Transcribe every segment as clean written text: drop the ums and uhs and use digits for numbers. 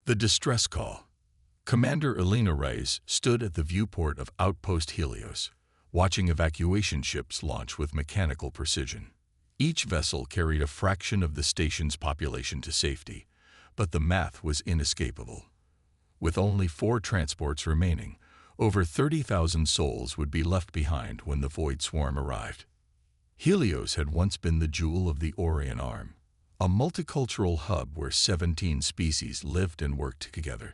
The distress call. Commander Elena Reyes stood at the viewport of Outpost Helios, watching evacuation ships launch with mechanical precision. Each vessel carried a fraction of the station's population to safety, but the math was inescapable. With only 4 transports remaining, over 30,000 souls would be left behind when the Void Swarm arrived. Helios had once been the jewel of the Orion Arm, a multicultural hub where 17 species lived and worked together.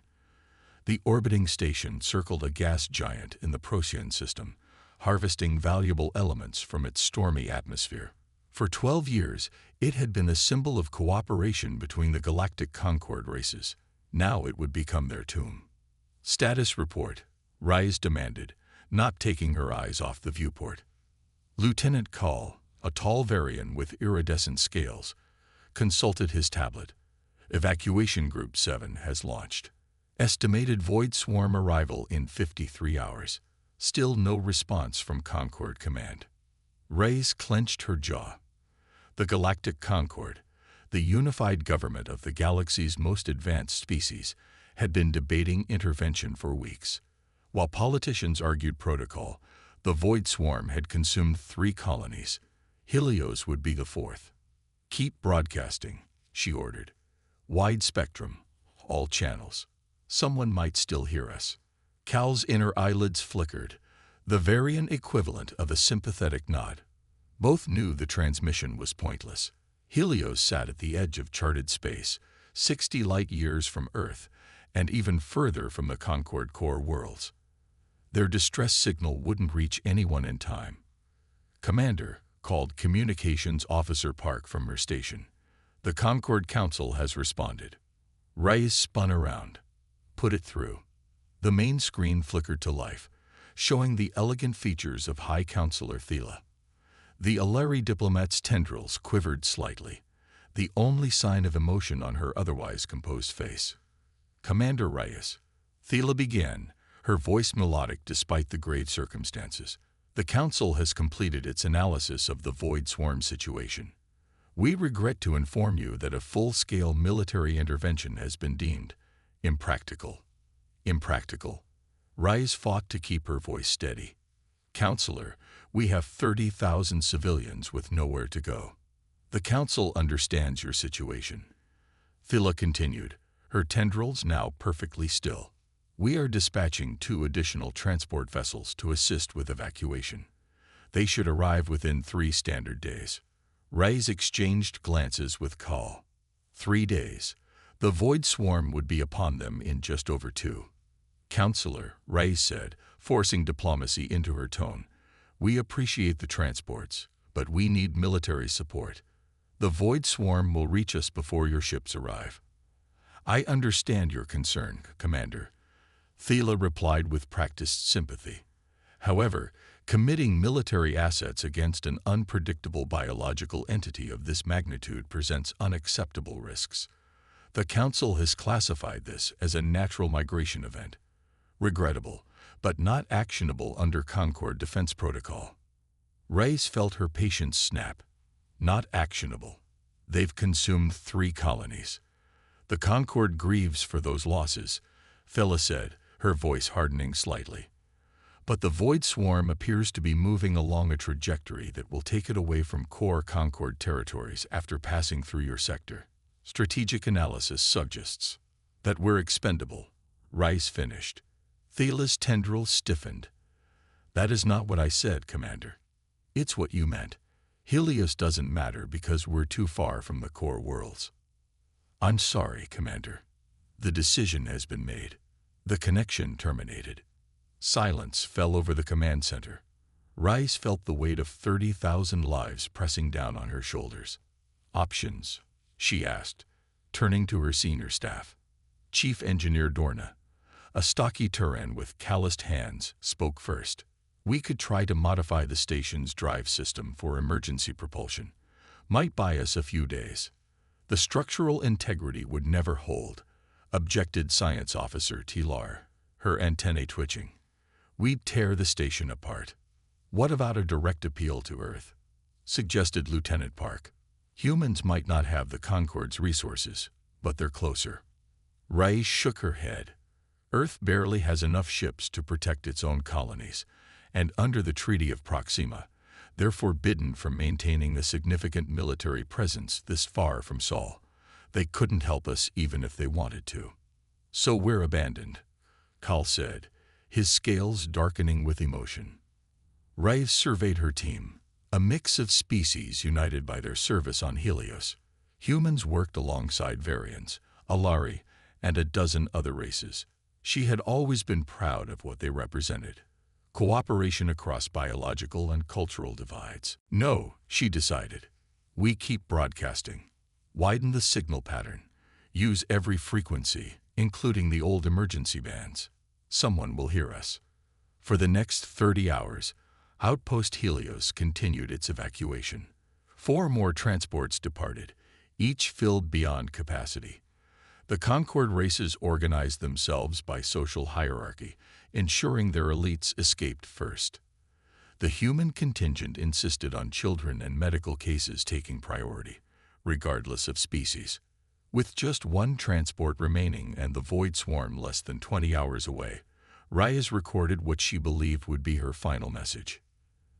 The orbiting station circled a gas giant in the Procyon system, harvesting valuable elements from its stormy atmosphere. For 12 years, it had been a symbol of cooperation between the Galactic Concord races. Now it would become their tomb. Status report, Reyes demanded, not taking her eyes off the viewport. Lieutenant Call, a tall Varian with iridescent scales, consulted his tablet. Evacuation Group 7 has launched. Estimated Void Swarm arrival in 53 hours. Still no response from Concord Command. Reyes clenched her jaw. The Galactic Concord, the unified government of the galaxy's most advanced species, had been debating intervention for weeks. While politicians argued protocol, the Void Swarm had consumed 3 colonies. Helios would be the 4th. Keep broadcasting, she ordered. Wide spectrum, all channels. Someone might still hear us. Cal's inner eyelids flickered, the Varian equivalent of a sympathetic nod. Both knew the transmission was pointless. Helios sat at the edge of charted space, 60 light-years from Earth, and even further from the Concord core worlds. Their distress signal wouldn't reach anyone in time. Commander, called Communications Officer Park from her station. The Concord Council has responded. Reyes spun around. Put it through. The main screen flickered to life, showing the elegant features of High Counselor Thela. The Aleri diplomat's tendrils quivered slightly, the only sign of emotion on her otherwise composed face. Commander Reyes, Thela began, her voice melodic despite the grave circumstances. The Council has completed its analysis of the Void Swarm situation. We regret to inform you that a full-scale military intervention has been deemed impractical. Impractical. Reyes fought to keep her voice steady. Counselor, we have 30,000 civilians with nowhere to go. The Council understands your situation. Thela continued, her tendrils now perfectly still. We are dispatching 2 additional transport vessels to assist with evacuation. They should arrive within 3 standard days. Reyes exchanged glances with Call. 3 days. The Void Swarm would be upon them in just over 2. Counselor, Reyes said, forcing diplomacy into her tone, we appreciate the transports, but we need military support. The Void Swarm will reach us before your ships arrive. I understand your concern, Commander. Thela replied with practiced sympathy. However, committing military assets against an unpredictable biological entity of this magnitude presents unacceptable risks. The Council has classified this as a natural migration event. Regrettable, but not actionable under Concord Defense Protocol. Reyes felt her patience snap. Not actionable. They've consumed 3 colonies. The Concord grieves for those losses, Thela said, her voice hardening slightly. But the Void Swarm appears to be moving along a trajectory that will take it away from core Concord territories after passing through your sector. Strategic analysis suggests that we're expendable. Reyes finished. Thela's tendrils stiffened. That is not what I said, Commander. It's what you meant. Helios doesn't matter because we're too far from the core worlds. I'm sorry, Commander. The decision has been made. The connection terminated. Silence fell over the command center. Reyes felt the weight of 30,000 lives pressing down on her shoulders. Options, she asked, turning to her senior staff. Chief Engineer Dorna, a stocky Turan with calloused hands, spoke first. We could try to modify the station's drive system for emergency propulsion. Might buy us a few days. The structural integrity would never hold, objected Science Officer Tilar, her antennae twitching. We'd tear the station apart. What about a direct appeal to Earth? Suggested Lieutenant Park. Humans might not have the Concord's resources, but they're closer. Rai shook her head. Earth barely has enough ships to protect its own colonies, and under the Treaty of Proxima, they're forbidden from maintaining a significant military presence this far from Sol. They couldn't help us even if they wanted to. So we're abandoned, Kal said, his scales darkening with emotion. Rai surveyed her team, a mix of species united by their service on Helios. Humans worked alongside Varians, Alari, and a dozen other races. She had always been proud of what they represented. Cooperation across biological and cultural divides. No, she decided. We keep broadcasting. Widen the signal pattern. Use every frequency, including the old emergency bands. Someone will hear us. For the next 30 hours, Outpost Helios continued its evacuation. 4 more transports departed, each filled beyond capacity. The Concord races organized themselves by social hierarchy, ensuring their elites escaped first. The human contingent insisted on children and medical cases taking priority, regardless of species. With just 1 transport remaining and the Void Swarm less than 20 hours away, Reyes recorded what she believed would be her final message.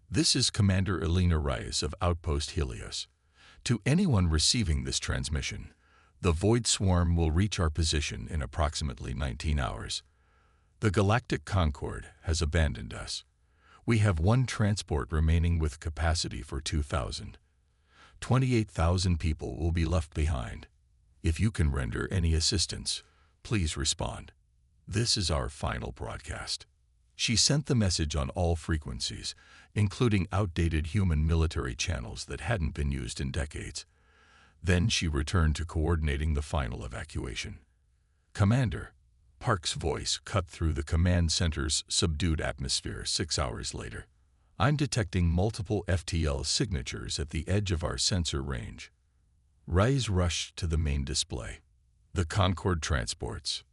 This is Commander Elena Reyes of Outpost Helios. To anyone receiving this transmission, the Void Swarm will reach our position in approximately 19 hours. The Galactic Concord has abandoned us. We have 1 transport remaining with capacity for 2,000. 28,000 people will be left behind. If you can render any assistance, please respond. This is our final broadcast. She sent the message on all frequencies, including outdated human military channels that hadn't been used in decades. Then she returned to coordinating the final evacuation. Commander, Park's voice cut through the command center's subdued atmosphere 6 hours later. I'm detecting multiple FTL signatures at the edge of our sensor range. Reyes rushed to the main display. The Concord transports.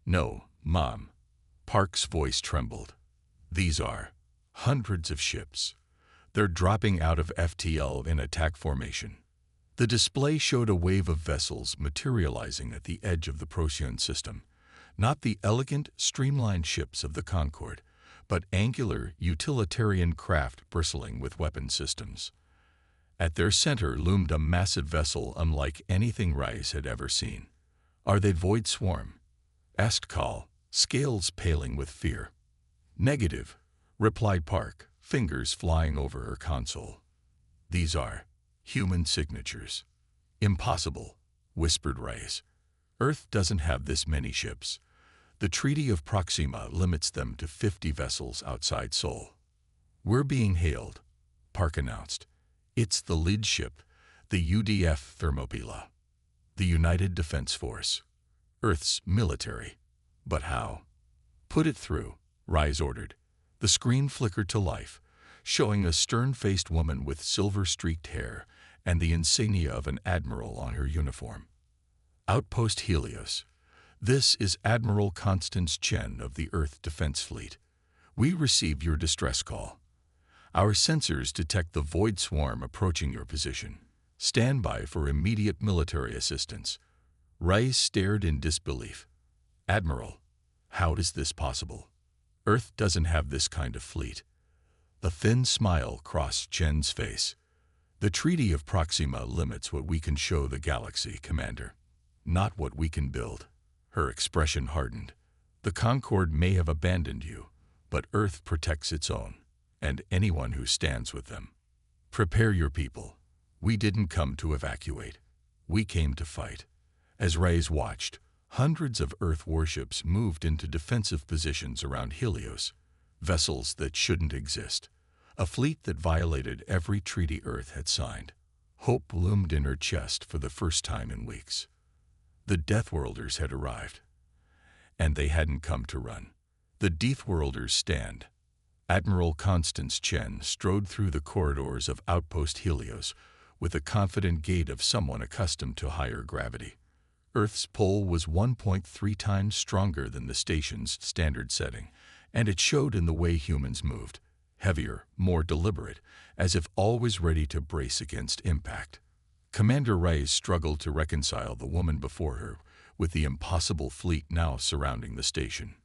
No, Mom. Park's voice trembled. These are hundreds of ships. They're dropping out of FTL in attack formation. The display showed a wave of vessels materializing at the edge of the Procyon system, not the elegant, streamlined ships of the Concord, but angular, utilitarian craft bristling with weapon systems. At their center loomed a massive vessel unlike anything Reyes had ever seen. Are they Void Swarm? Asked Kal, scales paling with fear. Negative, replied Park, fingers flying over her console. These are human signatures. Impossible, whispered Reyes. Earth doesn't have this many ships. The Treaty of Proxima limits them to 50 vessels outside Sol. We're being hailed, Park announced. It's the lead ship, the UDF Thermopyla, the United Defense Force, Earth's military. But how? Put it through, Reyes ordered. The screen flickered to life, showing a stern-faced woman with silver-streaked hair and the insignia of an admiral on her uniform. Outpost Helios. This is Admiral Constance Chen of the Earth Defense Fleet. We receive your distress call. Our sensors detect the Void Swarm approaching your position. Stand by for immediate military assistance. Reyes stared in disbelief. Admiral, how is this possible? Earth doesn't have this kind of fleet. The thin smile crossed Chen's face. The Treaty of Proxima limits what we can show the galaxy, Commander, not what we can build. Her expression hardened. The Concord may have abandoned you, but Earth protects its own, and anyone who stands with them. Prepare your people. We didn't come to evacuate. We came to fight. As Reyes watched, hundreds of Earth warships moved into defensive positions around Helios, vessels that shouldn't exist. A fleet that violated every treaty Earth had signed. Hope loomed in her chest for the first time in weeks. The Deathworlders had arrived, and they hadn't come to run. The Deathworlders stand. Admiral Constance Chen strode through the corridors of Outpost Helios with the confident gait of someone accustomed to higher gravity. Earth's pull was 1.3 times stronger than the station's standard setting, and it showed in the way humans moved. Heavier, more deliberate, as if always ready to brace against impact. Commander Reyes struggled to reconcile the woman before her with the impossible fleet now surrounding the station.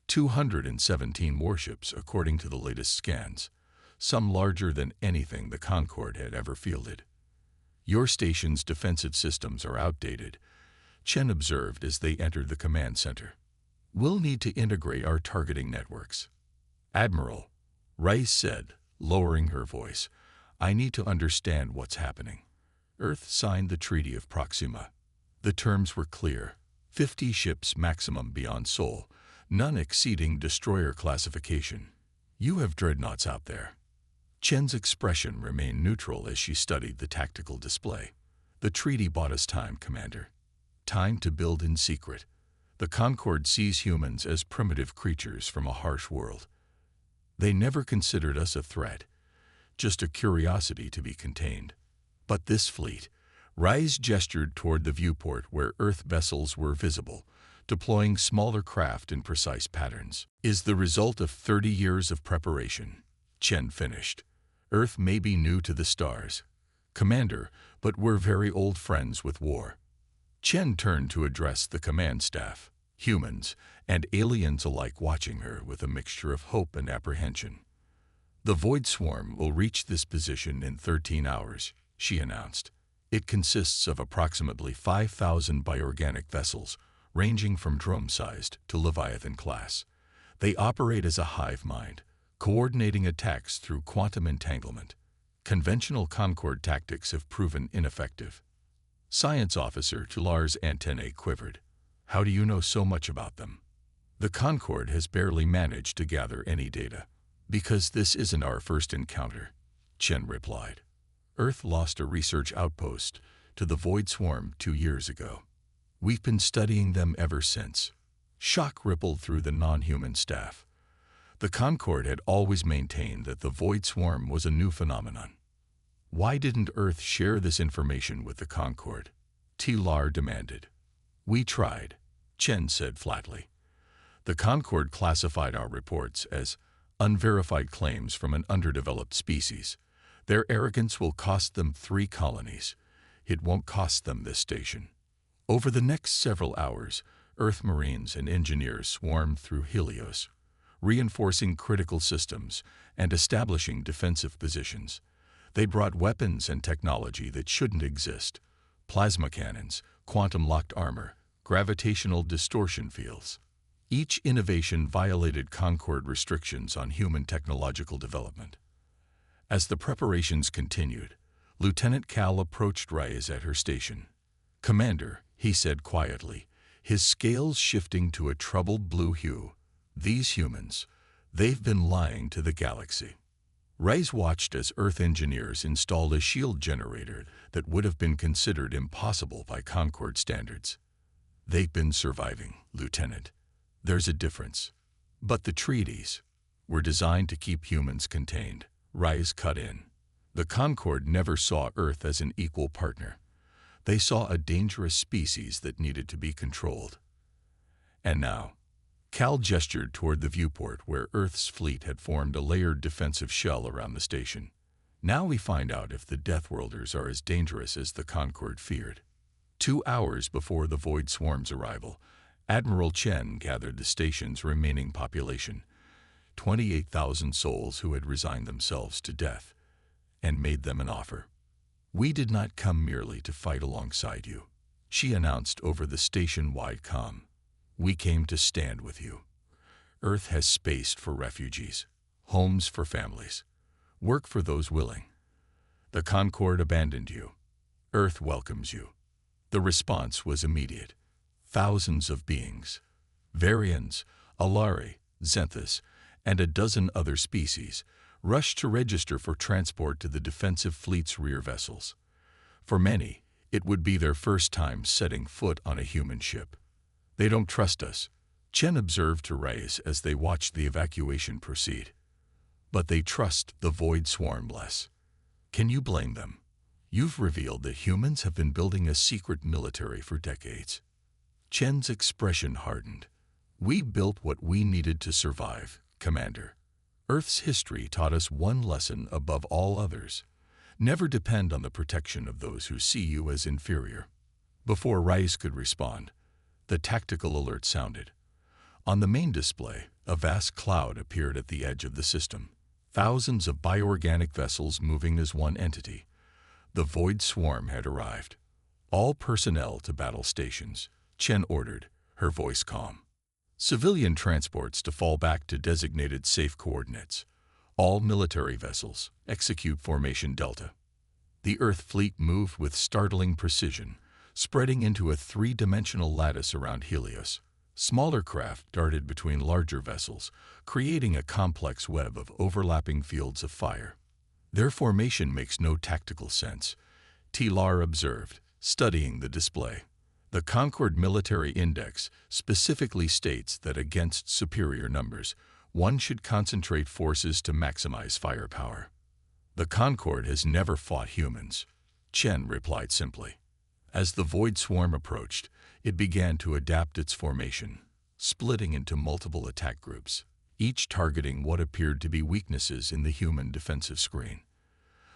217 warships, according to the latest scans, some larger than anything the Concorde had ever fielded. Your station's defensive systems are outdated, Chen observed as they entered the command center. We'll need to integrate our targeting networks. Admiral, Rice said, lowering her voice, I need to understand what's happening. Earth signed the Treaty of Proxima. The terms were clear: 50 ships maximum beyond Sol, none exceeding destroyer classification. You have dreadnoughts out there. Chen's expression remained neutral as she studied the tactical display. The treaty bought us time, Commander. Time to build in secret. The Concorde sees humans as primitive creatures from a harsh world. They never considered us a threat, just a curiosity to be contained. But this fleet, Rise gestured toward the viewport where Earth vessels were visible, deploying smaller craft in precise patterns, is the result of 30 years of preparation. Chen finished. Earth may be new to the stars, Commander, but we're very old friends with war. Chen turned to address the command staff, humans and aliens alike watching her with a mixture of hope and apprehension. The Void Swarm will reach this position in 13 hours, she announced. It consists of approximately 5,000 bioorganic vessels, ranging from drone-sized to Leviathan class. They operate as a hive mind, coordinating attacks through quantum entanglement. Conventional Concorde tactics have proven ineffective. Science Officer Tular's antennae quivered. How do you know so much about them? The Concorde has barely managed to gather any data. Because this isn't our first encounter, Chen replied. Earth lost a research outpost to the Void Swarm 2 years ago. We've been studying them ever since. Shock rippled through the non-human staff. The Concorde had always maintained that the Void Swarm was a new phenomenon. Why didn't Earth share this information with the Concorde? Tular demanded. We tried, Chen said flatly. The Concorde classified our reports as unverified claims from an underdeveloped species. Their arrogance will cost them 3 colonies. It won't cost them this station. Over the next several hours, Earth Marines and engineers swarmed through Helios, reinforcing critical systems and establishing defensive positions. They brought weapons and technology that shouldn't exist: plasma cannons, quantum-locked armor, gravitational distortion fields. Each innovation violated Concorde restrictions on human technological development. As the preparations continued, Lieutenant Cal approached Reyes at her station. Commander, he said quietly, his scales shifting to a troubled blue hue. These humans, they've been lying to the galaxy. Reyes watched as Earth engineers installed a shield generator that would have been considered impossible by Concorde standards. They've been surviving, Lieutenant. There's a difference. But the treaties were designed to keep humans contained. Reyes cut in. The Concorde never saw Earth as an equal partner. They saw a dangerous species that needed to be controlled. And now, Cal gestured toward the viewport where Earth's fleet had formed a layered defensive shell around the station. Now we find out if the Deathworlders are as dangerous as the Concorde feared. 2 hours before the Void Swarm's arrival, Admiral Chen gathered the station's remaining population, 28,000 souls who had resigned themselves to death, and made them an offer. We did not come merely to fight alongside you, she announced over the station-wide comm. We came to stand with you. Earth has space for refugees, homes for families, work for those willing. The Concorde abandoned you. Earth welcomes you. The response was immediate. Thousands of beings, Varians, Alari, Xanthus, and a dozen other species, rushed to register for transport to the defensive fleet's rear vessels. For many, it would be their first time setting foot on a human ship. They don't trust us, Chen observed to Reyes as they watched the evacuation proceed. But they trust the Void Swarm less. Can you blame them? You've revealed that humans have been building a secret military for decades. Chen's expression hardened. We built what we needed to survive, Commander. Earth's history taught us one lesson above all others. Never depend on the protection of those who see you as inferior. Before Reyes could respond, The tactical alert sounded. On the main display, a vast cloud appeared at the edge of the system. Thousands of bioorganic vessels moving as one entity. The Void Swarm had arrived. All personnel to battle stations, Chen ordered, her voice calm. Civilian transports to fall back to designated safe coordinates. All military vessels, execute Formation Delta. The Earth fleet moved with startling precision, spreading into a three-dimensional lattice around Helios. Smaller craft darted between larger vessels, creating a complex web of overlapping fields of fire. Their formation makes no tactical sense, Tilar observed, studying the display. The Concord Military Index specifically states that against superior numbers, one should concentrate forces to maximize firepower. The Concord has never fought humans, Chen replied simply. As the Void Swarm approached, it began to adapt its formation, splitting into multiple attack groups, each targeting what appeared to be weaknesses in the human defensive screen.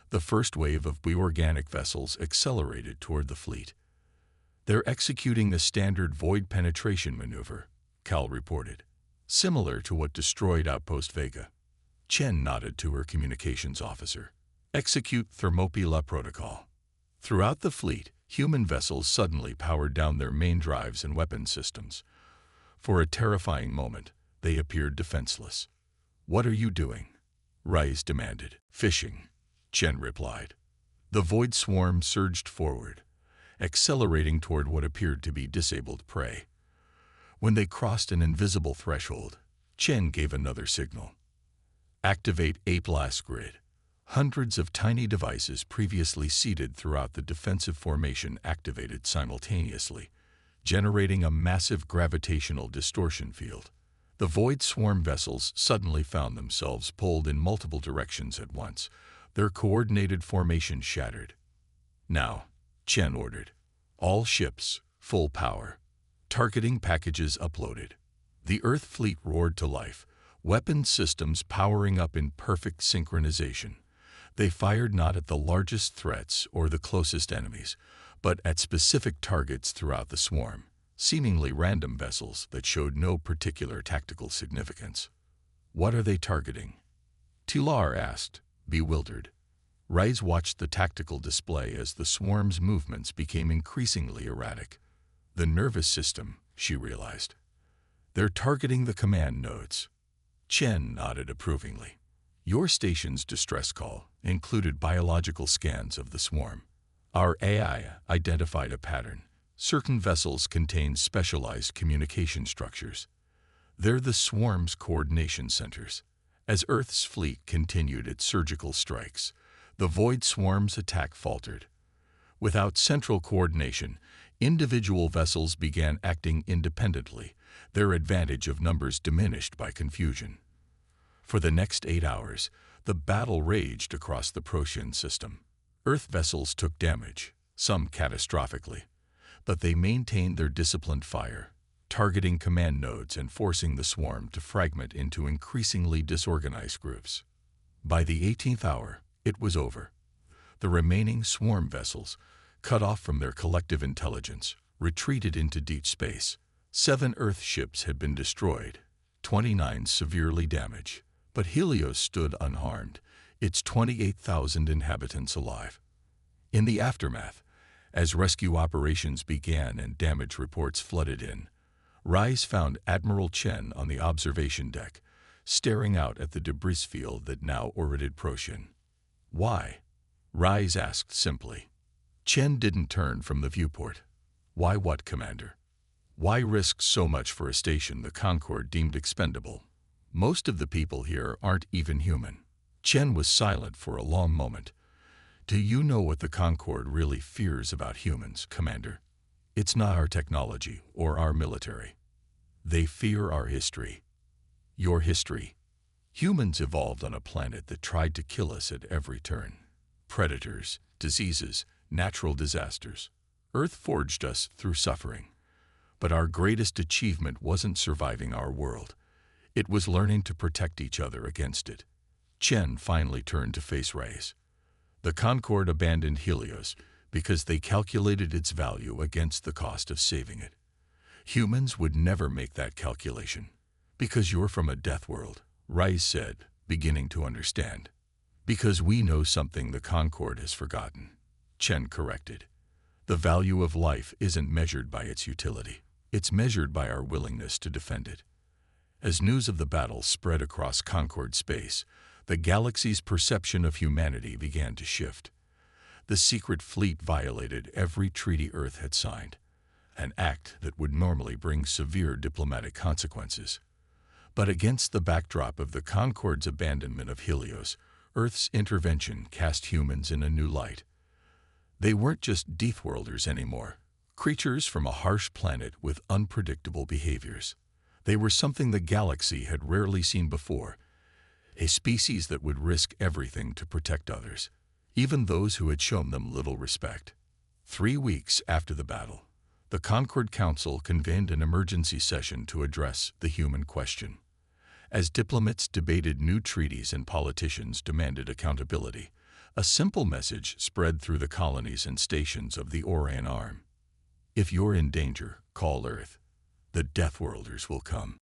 The first wave of bioorganic vessels accelerated toward the fleet. They're executing a standard void penetration maneuver, Cal reported, similar to what destroyed Outpost Vega. Chen nodded to her communications officer. Execute Thermopylae protocol. Throughout the fleet, human vessels suddenly powered down their main drives and weapon systems. For a terrifying moment, they appeared defenseless. What are you doing? Rice demanded. Fishing, Chen replied. The Void Swarm surged forward, accelerating toward what appeared to be disabled prey. When they crossed an invisible threshold, Chen gave another signal. Activate a blast grid. Hundreds of tiny devices previously seated throughout the defensive formation activated simultaneously, generating a massive gravitational distortion field. The Void Swarm vessels suddenly found themselves pulled in multiple directions at once, their coordinated formation shattered. Now, Chen ordered. All ships, full power. Targeting packages uploaded. The Earth fleet roared to life, weapon systems powering up in perfect synchronization. They fired not at the largest threats or the closest enemies, but at specific targets throughout the swarm, seemingly random vessels that showed no particular tactical significance. What are they targeting? Tilar asked, bewildered. Rice watched the tactical display as the swarm's movements became increasingly erratic. The nervous system, she realized. They're targeting the command nodes. Chen nodded approvingly. Your station's distress call included biological scans of the swarm. Our AI identified a pattern. Certain vessels contain specialized communication structures. They're the swarm's coordination centers. As Earth's fleet continued its surgical strikes, the Void Swarm's attack faltered. Without central coordination, individual vessels began acting independently, their advantage of numbers diminished by confusion. For the next 8 hours, the battle raged across the Procyon system. Earth vessels took damage, some catastrophically, but they maintained their disciplined fire, targeting command nodes and forcing the swarm to fragment into increasingly disorganized groups. By the 18th hour, it was over. The remaining swarm vessels, cut off from their collective intelligence, retreated into deep space. 7 Earth ships had been destroyed, 29 severely damaged, but Helios stood unharmed, its 28,000 inhabitants alive. In the aftermath, as rescue operations began and damage reports flooded in, Rice found Admiral Chen on the observation deck, staring out at the debris field that now orbited Procyon. Why? Rice asked simply. Chen didn't turn from the viewport. Why what, Commander? Why risk so much for a station the Concord deemed expendable? Most of the people here aren't even human. Chen was silent for a long moment. Do you know what the Concord really fears about humans, Commander? It's not our technology or our military. They fear our history. Your history. Humans evolved on a planet that tried to kill us at every turn. Predators, diseases, natural disasters. Earth forged us through suffering. But our greatest achievement wasn't surviving our world. It was learning to protect each other against it. Chen finally turned to face Rice. The Concord abandoned Helios because they calculated its value against the cost of saving it. Humans would never make that calculation. Because you're from a death world, Rise said, beginning to understand. Because we know something the Concord has forgotten, Chen corrected. The value of life isn't measured by its utility. It's measured by our willingness to defend it. As news of the battle spread across Concord space, the galaxy's perception of humanity began to shift. The secret fleet violated every treaty Earth had signed, an act that would normally bring severe diplomatic consequences. But against the backdrop of the Concord's abandonment of Helios, Earth's intervention cast humans in a new light. They weren't just Deathworlders anymore, creatures from a harsh planet with unpredictable behaviors. They were something the galaxy had rarely seen before, a species that would risk everything to protect others, even those who had shown them little respect. 3 weeks after the battle, the Concord Council convened an emergency session to address the human question. As diplomats debated new treaties and politicians demanded accountability, a simple message spread through the colonies and stations of the Orion Arm. If you're in danger, call Earth. The Deathworlders will come.